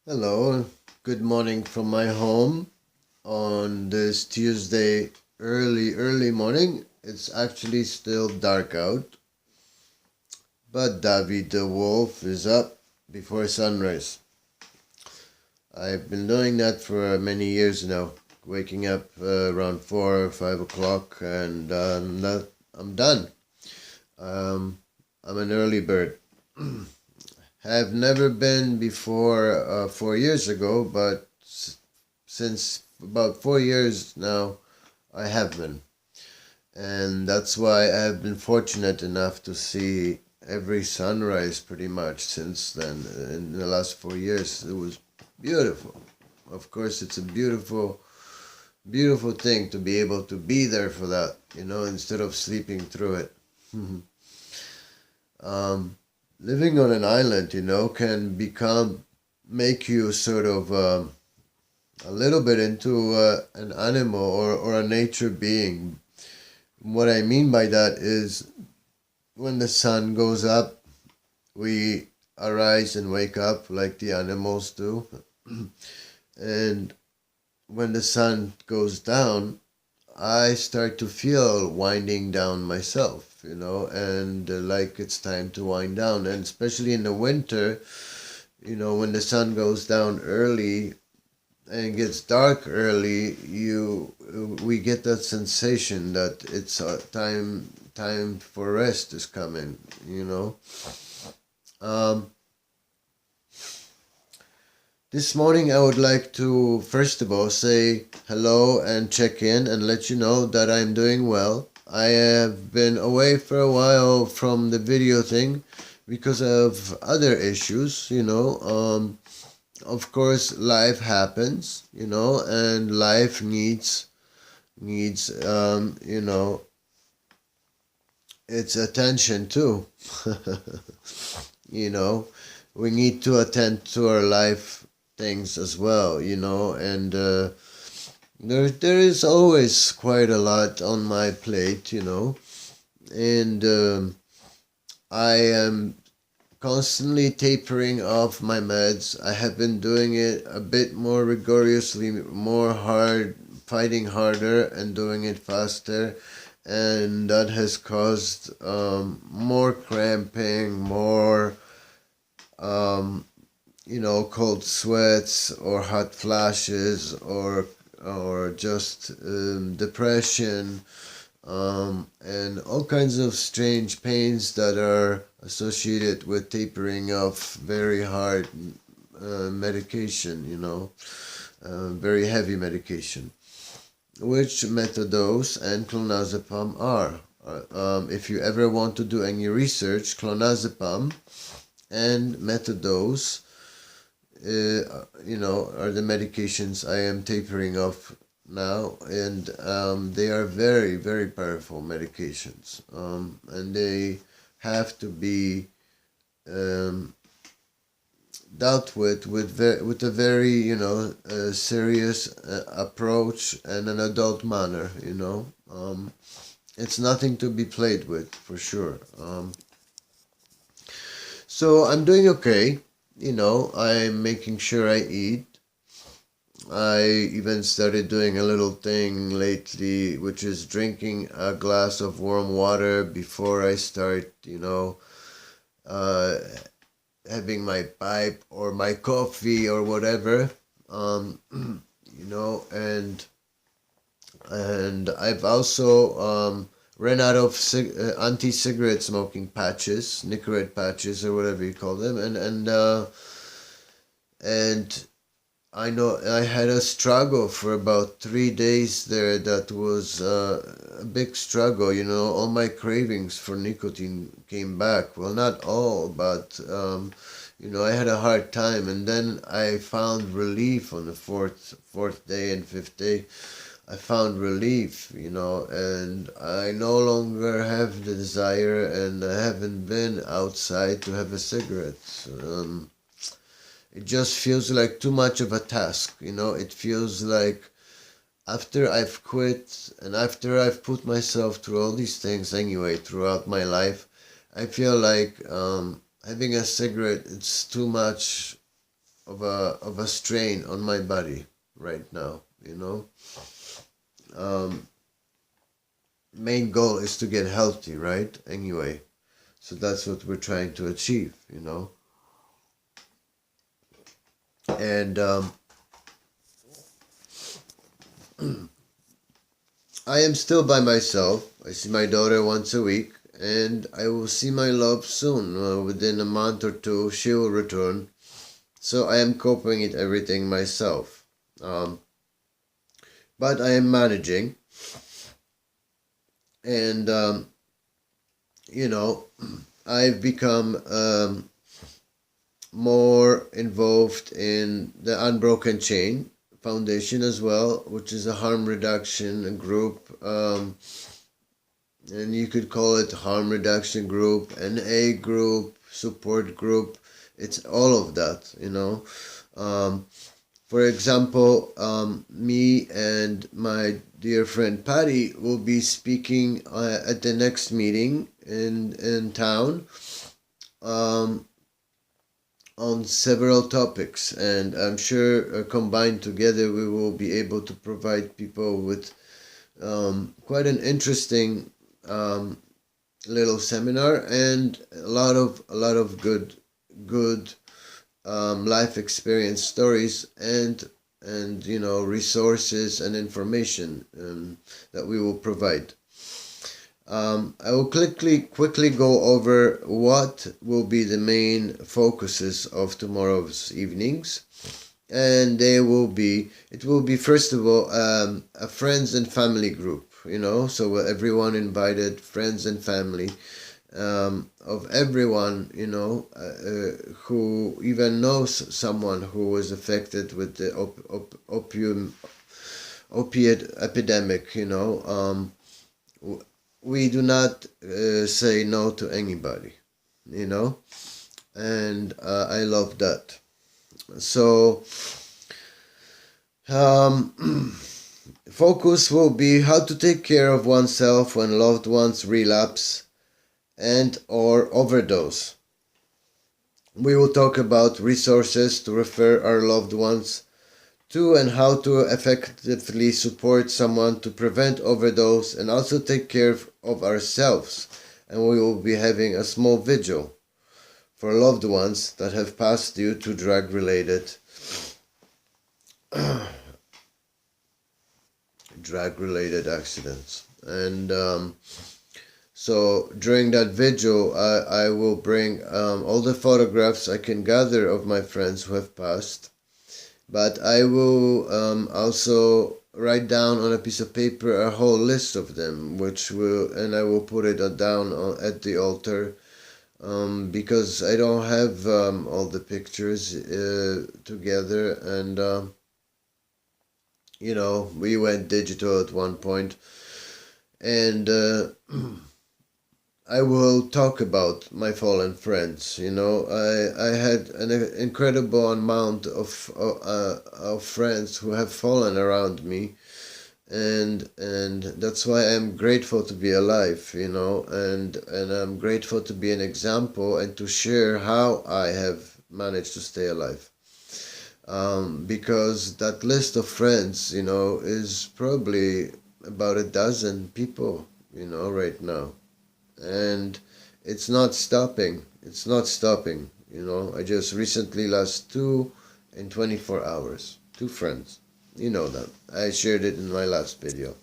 Hello, good morning from my home on this Tuesday early morning. It's actually still dark out, but David the wolf is up before sunrise. I've been doing that for many years now, waking up around 4 or 5 o'clock and I'm done. Um, I'm an early bird. Have never been before 4 years ago, but since about 4 years now, I have been. And that's why I've been fortunate enough to see every sunrise pretty much since then. In the last 4 years, it was beautiful. Of course, it's a beautiful thing to be able to be there for that, instead of sleeping through it. um, Living on an island, can make you sort of a little bit into an animal or a nature being. What I mean by that is when the sun goes up, we arise and wake up like the animals do. And when the sun goes down, I start to feel winding down myself, and like it's time to wind down. And especially in the winter, when the sun goes down early and it gets dark early, we get that sensation that it's time for rest is coming. Um, this morning I would like to first of all say hello and check in and let you know that I'm doing well. I have been away for a while from the video thing because of other issues. Of course, life happens, and life needs its attention too. you know, we need to attend to our life things as well, and there is always quite a lot on my plate, and I am constantly tapering off my meds. I have been doing it a bit more rigorously, fighting harder and doing it faster. And that has caused more cramping, more, cold sweats or hot flashes or just depression, and all kinds of strange pains that are associated with tapering off very hard medication, very heavy medication, which Methadose and Clonazepam are. If you ever want to do any research, Clonazepam and Methadose, are the medications I am tapering off now, and they are very, very powerful medications, and they have to be um, dealt with a very serious approach and an adult manner. It's nothing to be played with for sure. So I'm doing okay. I'm making sure I eat. I even started doing a little thing lately, which is drinking a glass of warm water before I start, uh, having my pipe or my coffee or whatever. Um, and I've also ran out of anti-cigarette smoking patches, Nicorette patches or whatever you call them, and I know I had a struggle for about 3 days there. That was a big struggle. All my cravings for nicotine came back. Well, not all, but I had a hard time. And then I found relief on the fourth day and fifth day. I found relief, and I no longer have the desire, and I haven't been outside to have a cigarette. It just feels like too much of a task, It feels like after I've quit and after I've put myself through all these things anyway throughout my life, I feel like having a cigarette, it's too much of a strain on my body right now, main goal is to get healthy, right? Anyway, so that's what we're trying to achieve, and I am still by myself. I see my daughter once a week, and I will see my love soon. Within a month or two, she will return. So I am coping with everything myself. But I am managing, and I've become more involved in the Unbroken Chain Foundation as well, which is a harm reduction group, and you could call it harm reduction group, an A group, support group. It's all of that, For example, me and my dear friend Patty will be speaking at the next meeting in town, on several topics, and I'm sure combined together we will be able to provide people with quite an interesting little seminar and a lot of good life experience stories and resources and information that we will provide. I will quickly go over what will be the main focuses of tomorrow's evenings, and it will be first of all a friends and family group, so everyone invited, friends and family, of everyone, who even knows someone who was affected with the opiate epidemic, we do not say no to anybody, and I love that. So, focus will be how to take care of oneself when loved ones relapse and or overdose. We will talk about resources to refer our loved ones to and how to effectively support someone to prevent overdose and also take care of ourselves. And we will be having a small vigil for loved ones that have passed due to drug-related accidents. And so during that vigil, I will bring all the photographs I can gather of my friends who have passed. But I will also write down on a piece of paper a whole list of them, and I will put it down at the altar, because I don't have all the pictures together, and we went digital at one point, and I will talk about my fallen friends. I had an incredible amount of friends who have fallen around me, and that's why I'm grateful to be alive. And I'm grateful to be an example and to share how I have managed to stay alive. Because that list of friends, is probably about a dozen people, right now. And it's not stopping. I just recently lost 2 in 24 hours. 2 friends. You know that. I shared it in my last video.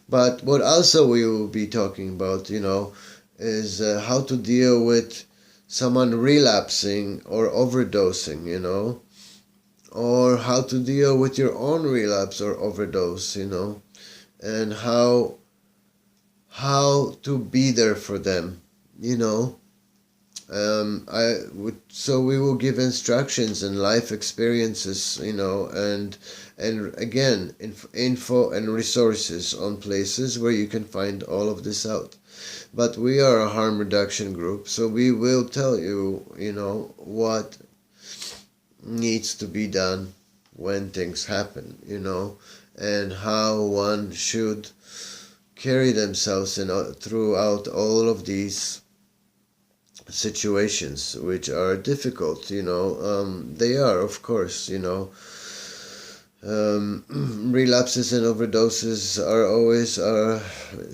But what also we will be talking about, is how to deal with someone relapsing or overdosing, or how to deal with your own relapse or overdose, and how to be there for them, so we will give instructions and life experiences, and again, info and resources on places where you can find all of this out. But we are a harm reduction group, so we will tell you, what needs to be done when things happen, and how one should carry themselves throughout all of these situations which are difficult, they are, of course, relapses and overdoses are always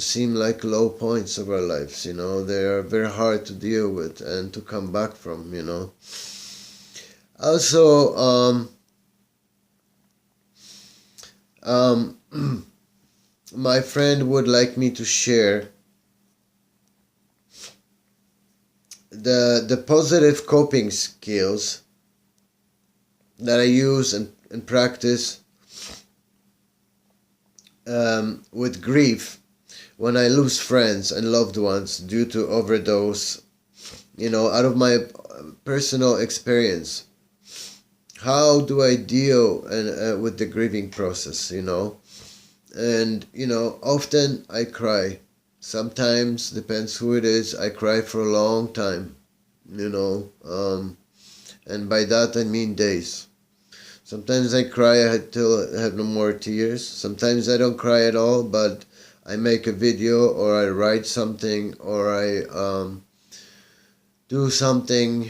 seem like low points of our lives. They are very hard to deal with and to come back from. Also, my friend would like me to share the positive coping skills that I use and practice with grief when I lose friends and loved ones due to overdose, out of my personal experience. How do I deal with the grieving process, And, often I cry. Sometimes, depends who it is, I cry for a long time, and by that I mean days. Sometimes I cry until I have no more tears. Sometimes I don't cry at all, but I make a video or I write something or I do something,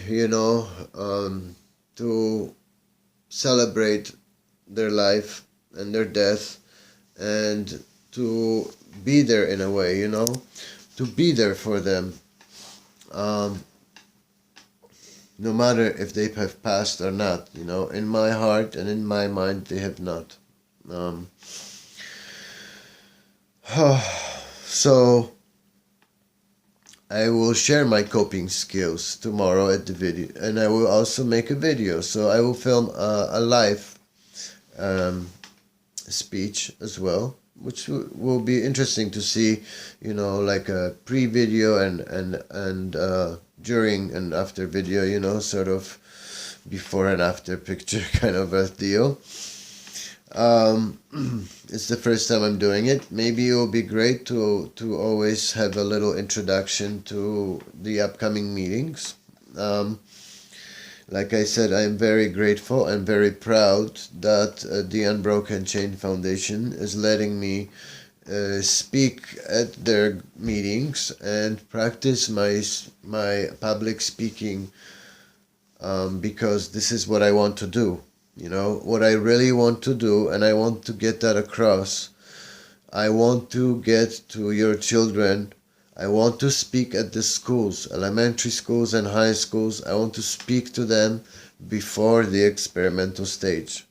to celebrate their life and their death and to be there in a way, to be there for them. No matter if they have passed or not, in my heart and in my mind, they have not. So, I will share my coping skills tomorrow at the video, and I will also make a video. So, I will film a live speech as well, which will be interesting to see, like a pre-video and during and after video, sort of before and after picture kind of a deal. It's the first time I'm doing it. Maybe it will be great to always have a little introduction to the upcoming meetings. Like I said, I am very grateful and very proud that the Unbroken Chain Foundation is letting me speak at their meetings and practice my public speaking, because this is what I want to do. What I really want to do, and I want to get that across. I want to get to your children. I want to speak at the schools, elementary schools and high schools. I want to speak to them before the experimental stage,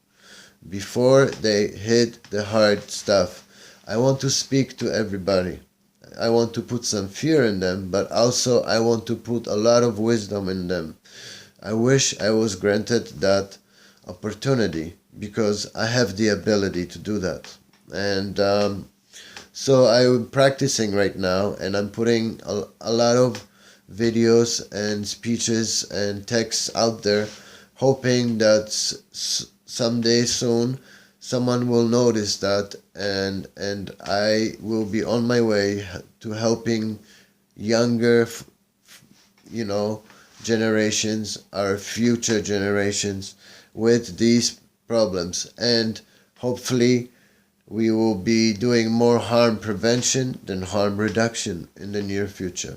before they hit the hard stuff. I want to speak to everybody. I want to put some fear in them, but also I want to put a lot of wisdom in them. I wish I was granted that opportunity because I have the ability to do that. And so I'm practicing right now, and I'm putting a lot of videos and speeches and texts out there, hoping that someday soon someone will notice that, and I will be on my way to helping younger, generations, our future generations, with these problems, and hopefully we will be doing more harm prevention than harm reduction in the near future.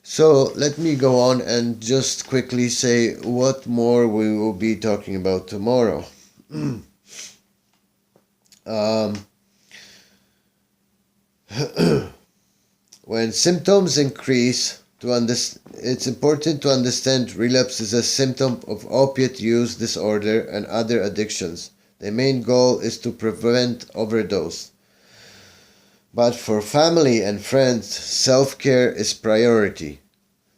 So let me go on and just quickly say what more we will be talking about tomorrow. When symptoms increase, it's important to understand relapse is a symptom of opiate use disorder and other addictions. The main goal is to prevent overdose. But for family and friends, self-care is priority.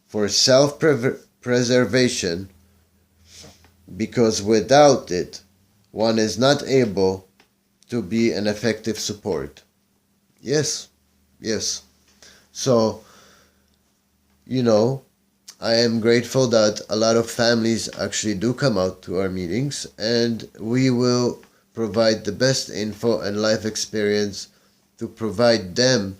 For self-preservation, because without it, one is not able to be an effective support. Yes. So, I am grateful that a lot of families actually do come out to our meetings, and we will provide the best info and life experience to provide them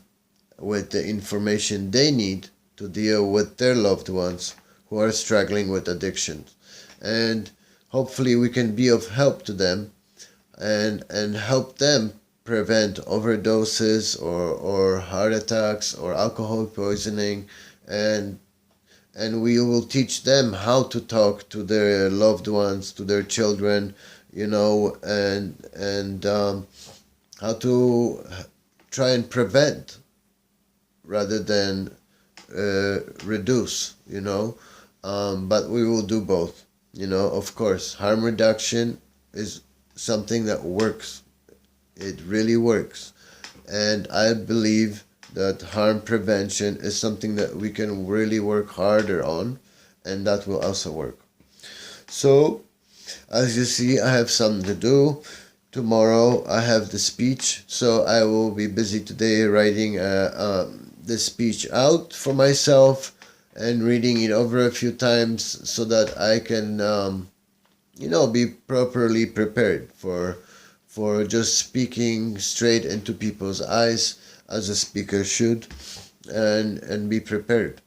with the information they need to deal with their loved ones who are struggling with addictions. And hopefully we can be of help to them and help them prevent overdoses or heart attacks or alcohol poisoning, and and we will teach them how to talk to their loved ones, to their children, and how to try and prevent rather than reduce, but we will do both, of course. Harm reduction is something that works. It really works. And I believe that harm prevention is something that we can really work harder on, and that will also work. So, as you see, I have something to do. Tomorrow I have the speech, so I will be busy today writing the speech out for myself and reading it over a few times so that I can, be properly prepared for just speaking straight into people's eyes as a speaker should, and be prepared.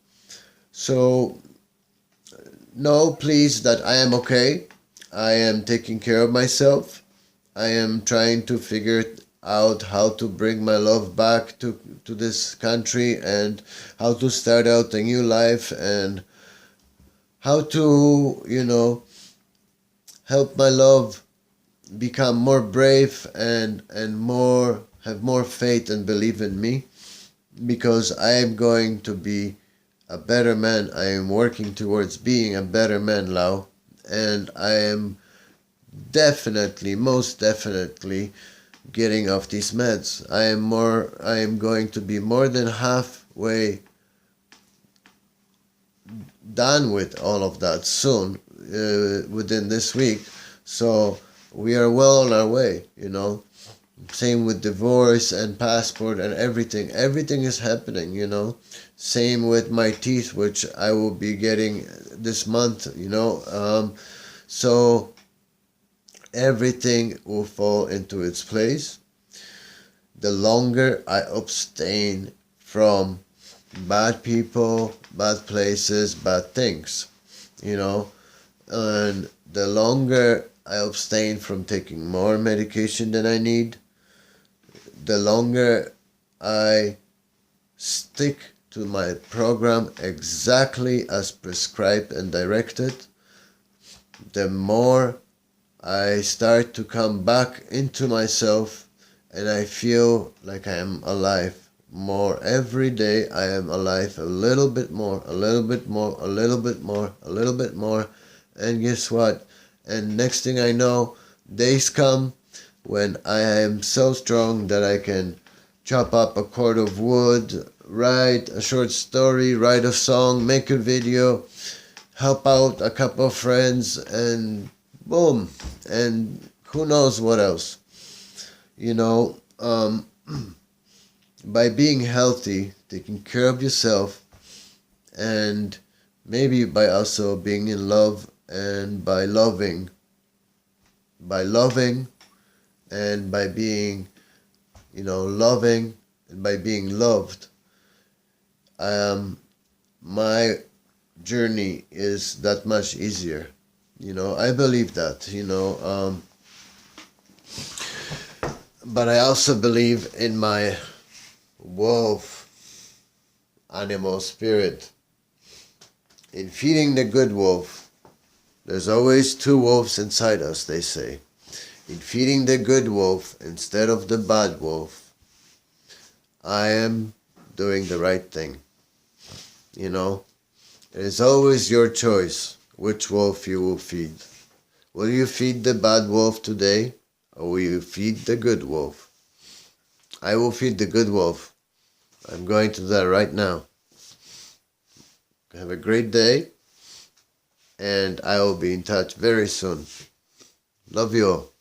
So know, please, that I am okay. I am taking care of myself. I am trying to figure out how to bring my love back to this country, and how to start out a new life, and how to, help my love become more brave and have more faith and believe in me, because I am going to be a better man. I am working towards being a better man, Lau, and I am most definitely getting off these meds. I am going to be more than halfway done with all of that soon, within this week. So we are well on our way, Same with divorce and passport and everything. Everything is happening, Same with my teeth, which I will be getting this month, So everything will fall into its place. The longer I abstain from bad people, bad places, bad things, and the longer I abstain from taking more medication than I need, the longer I stick to my program exactly as prescribed and directed, the more I start to come back into myself, and I feel like I am alive more. Every day I am alive a little bit more, a little bit more, a little bit more, a little bit more. And guess what? And next thing I know, days come when I am so strong that I can chop up a cord of wood, write a short story, write a song, make a video, help out a couple of friends, and boom, and who knows what else. By being healthy, taking care of yourself, and maybe by also being in love, and by loving, and by being, loving, and by being loved, my journey is that much easier. I believe that, but I also believe in my wolf animal spirit. In feeding the good wolf, there's always two wolves inside us, they say. In feeding the good wolf instead of the bad wolf, I am doing the right thing. It is always your choice which wolf you will feed. Will you feed the bad wolf today, or will you feed the good wolf? I will feed the good wolf. I'm going to do that right now. Have a great day, and I will be in touch very soon. Love you all.